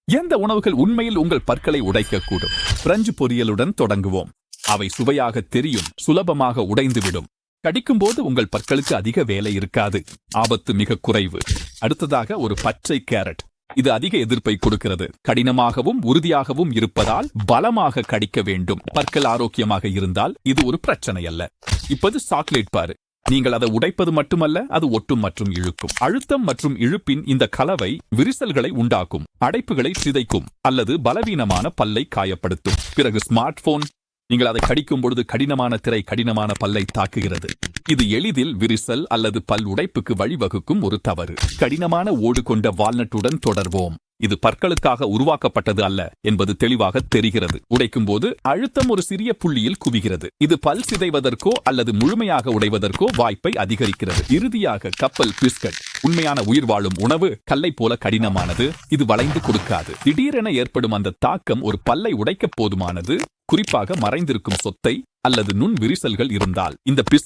எந்த உணவுகள் உண்மையில் உங்கள் பற்களை உடைக்கக்கூடும்? பிரெஞ்சு பொரியலுடன் தொடங்குவோம். அவை சுவையாக தெரியும், சுலபமாக உடைந்துவிடும். கடிக்கும்போது உங்கள் பற்களுக்கு அதிக வேலை இருக்காது, ஆபத்து மிக குறைவு. அடுத்ததாக ஒரு பச்சை கேரட். இது அதிக எதிர்ப்பை கொடுக்கிறது, கடினமாகவும் உறுதியாகவும் இருப்பதால் பலமாக கடிக்க வேண்டும். பற்கள் ஆரோக்கியமாக இருந்தால் இது ஒரு பிரச்சனை அல்ல. இப்போது சாக்லேட் பாரு. நீங்கள் அதை உடைப்பது மட்டுமல்ல, அது ஒட்டும் மற்றும் இழுக்கும். அழுத்தம் மற்றும் இழுப்பின் இந்த கலவை விரிசல்களை உண்டாக்கும், அடைப்புகளை சிதைக்கும் அல்லது பலவீனமான பல்லை காயப்படுத்தும். பிறகு ஸ்மார்ட் போன். நீங்கள் அதை கடிக்கும் பொழுது கடினமான திரை கடினமான பல்லை தாக்குகிறது. இது எளிதில் விரிசல் அல்லது பல் உடைப்புக்கு வழிவகுக்கும் ஒரு தவறு. கடினமான ஓடு கொண்ட வால்நட்டுடன் தொடர்வோம். இது பற்களுக்காக உருவாக்கப்பட்டது அல்ல என்பது தெளிவாக தெரிகிறது. உடைக்கும் போது அழுத்தம் ஒரு சிறிய புள்ளியில் குவிகிறது. இது பல் சிதைவதற்கோ அல்லது முழுமையாக உடைவதற்கோ வாய்ப்பை அதிகரிக்கிறது. இறுதியாக கப்பல் பிஸ்கட். உண்மையான உயிர் வாழும் உணவு கல்லை போல கடினமானது, இது வளைந்து கொடுக்காது. திடீரென ஏற்படும் அந்த தாக்கம் ஒரு பல்லை உடைக்க போதுமானது, குறிப்பாக மறைந்திருக்கும் சொத்தை அல்லது நுண் விரிசல்கள் இருந்தால். இந்த